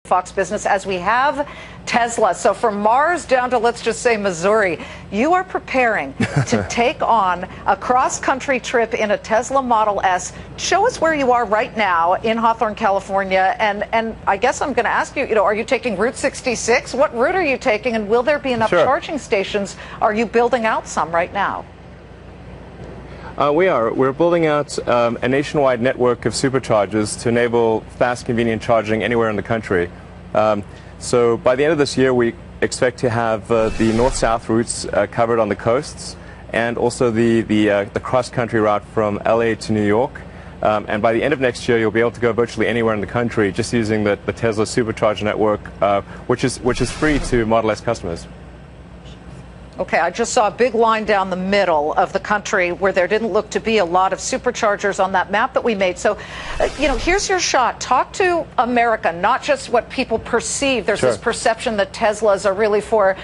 Fox Business as we have Tesla. So from Mars down to, let's just say, Missouri, you are preparing to take on a cross-country trip in a Tesla Model S. Show us where you are right now in Hawthorne, California. And I guess I'm going to ask you, are you taking Route 66? What route are you taking? And will there be enough charging stations? Are you building out some right now? We are. We're building out a nationwide network of superchargers to enable fast, convenient charging anywhere in the country. So by the end of this year, we expect to have the north-south routes covered on the coasts, and also the cross-country route from LA to New York. And by the end of next year, you'll be able to go virtually anywhere in the country just using the Tesla Supercharger network, which is free to Model S customers. Okay, I just saw a big line down the middle of the country where there didn't look to be a lot of superchargers on that map that we made. So, here's your shot. Talk to America, not just what people perceive. There's this perception that Teslas are really for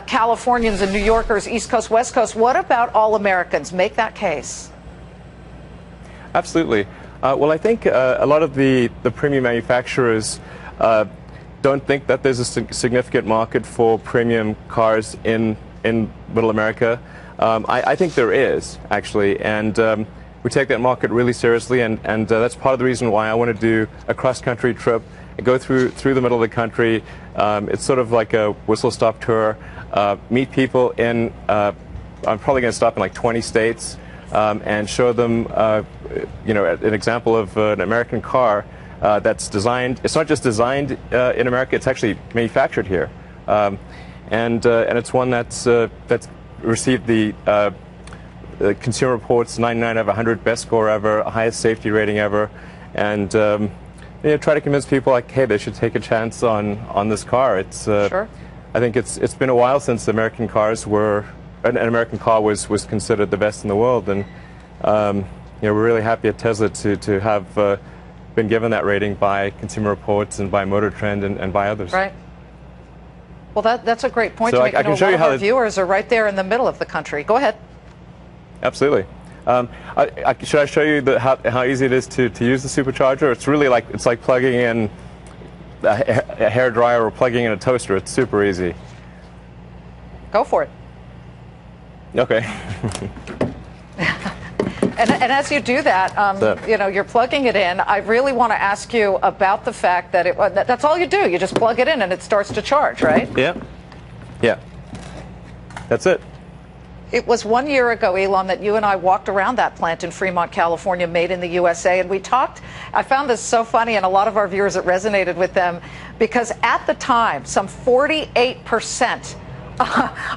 Californians and New Yorkers, East Coast, West Coast. What about all Americans? Make that case. Absolutely. Well, I think a lot of the premium manufacturers don't think that there's a significant market for premium cars in Middle America. I think there is, actually, and we take that market really seriously, and that's part of the reason why I want to do a cross-country trip and go through the middle of the country. It's sort of like a whistle-stop tour, meet people in, I'm probably going to stop in like 20 states, and show them, an example of an American car that's designed. It's not just designed in America, it's actually manufactured here. And it's one that's received the Consumer Reports 99 out of 100 best score ever, highest safety rating ever, and try to convince people like, hey, they should take a chance on this car. It's I think it's been a while since American cars were an American car was considered the best in the world, and we're really happy at Tesla to have been given that rating by Consumer Reports and by Motor Trend and by others. Right. Well, that's a great point so to make. I can show you how our viewers are right there in the middle of the country. Go ahead. Absolutely. Should I show you how easy it is to use the supercharger? It's really like plugging in a hair dryer or plugging in a toaster. It's super easy. Go for it. Okay. And as you do that, you're plugging it in. I really want to ask you about the fact that that's all you do. You just plug it in and it starts to charge, right? Yeah. Yeah. That's it. It was 1 year ago, Elon, that you and I walked around that plant in Fremont, California, made in the USA, and we talked. I found this so funny, and a lot of our viewers, it resonated with them, because at the time, some 48%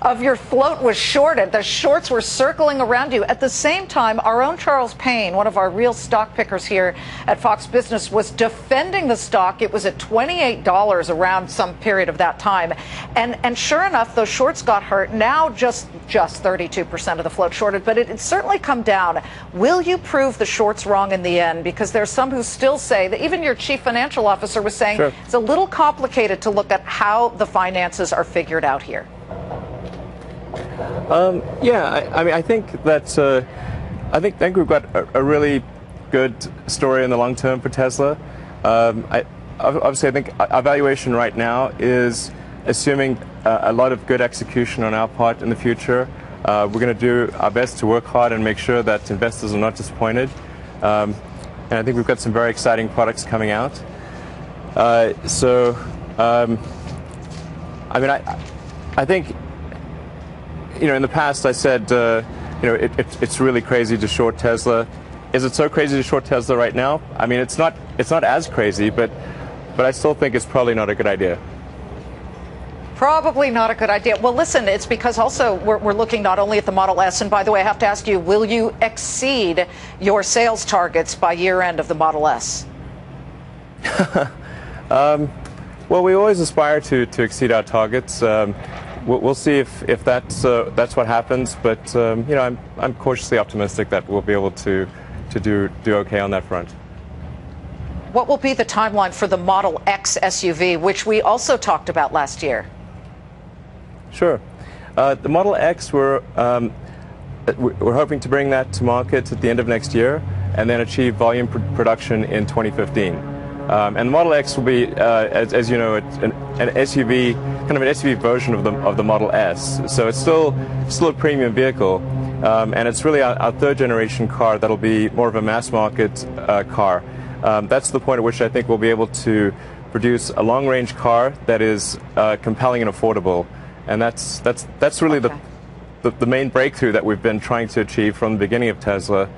of your float was shorted. The shorts were circling around you. At the same time, our own Charles Payne, one of our real stock pickers here at Fox Business, was defending the stock. It was at $28 around some period of that time. And sure enough, those shorts got hurt. Now just 32% of the float shorted, but it's certainly come down. Will you prove the shorts wrong in the end? Because there's some who still say that even your chief financial officer was saying it's a little complicated to look at how the finances are figured out here. I think that I think we've got a really good story in the long term for Tesla. Obviously, I think our valuation right now is assuming a lot of good execution on our part in the future. We're going to do our best to work hard and make sure that investors are not disappointed. And I think we've got some very exciting products coming out. I think. In the past I said, it's really crazy to short Tesla. Is it so crazy to short Tesla right now? I mean, it's not as crazy, but I still think it's probably not a good idea. Probably not a good idea. Well, listen, it's because also we're looking not only at the Model S, and by the way, I have to ask you, will you exceed your sales targets by year end of the Model S? Well, we always aspire to exceed our targets. We'll see if that's what happens, but I'm cautiously optimistic that we'll be able to do okay on that front. What will be the timeline for the Model X SUV, which we also talked about last year? Sure. The Model X, we're hoping to bring that to market at the end of next year, and then achieve volume production in 2015. And the Model X will be, as you know, an SUV, kind of an SUV version of the Model S. So it's still a premium vehicle, and it's really our third generation car that'll be more of a mass market car. That's the point at which I think we'll be able to produce a long range car that is compelling and affordable, and that's really the main breakthrough that we've been trying to achieve from the beginning of Tesla.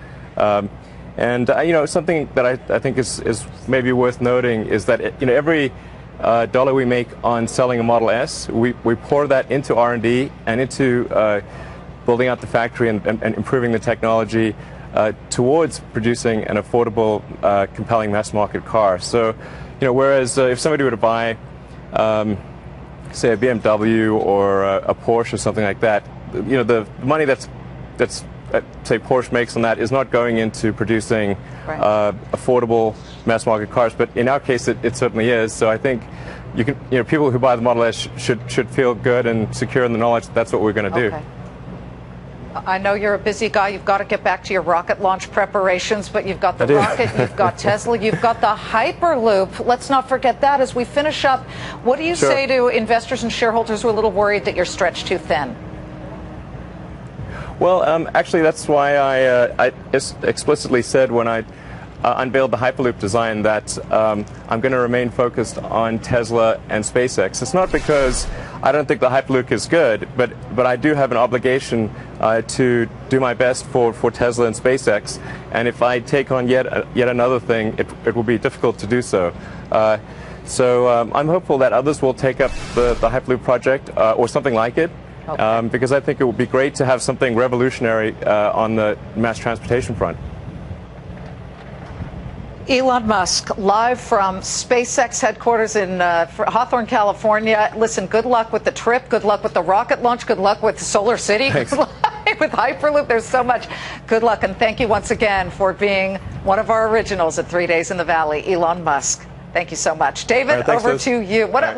And you know, something that I think is maybe worth noting is that every dollar we make on selling a Model S, we pour that into R&D and into building out the factory and improving the technology towards producing an affordable, compelling mass market car. So, whereas if somebody were to buy, say, a BMW or a Porsche or something like that, the money that's say Porsche makes on that is not going into producing affordable mass market cars, but in our case it certainly is. So I think people who buy the Model S should feel good and secure in the knowledge that that's what we're going to do. I know you're a busy guy. You've got to get back to your rocket launch preparations, but you've got the rocket, you've got Tesla, you've got the Hyperloop. Let's not forget that as we finish up. What do you say to investors and shareholders who are a little worried that you're stretched too thin? Well, actually, that's why I explicitly said when I unveiled the Hyperloop design that I'm going to remain focused on Tesla and SpaceX. It's not because I don't think the Hyperloop is good, but I do have an obligation to do my best for Tesla and SpaceX. And if I take on yet another thing, it will be difficult to do so. So I'm hopeful that others will take up the Hyperloop project or something like it. Because I think it would be great to have something revolutionary on the mass transportation front. Elon Musk, live from SpaceX headquarters in Hawthorne, California. Listen, good luck with the trip. Good luck with the rocket launch. Good luck with Solar City. Good luck with Hyperloop. There's so much. Good luck. And thank you once again for being one of our originals at 3 Days in the Valley, Elon Musk. Thank you so much. David, over to you. What a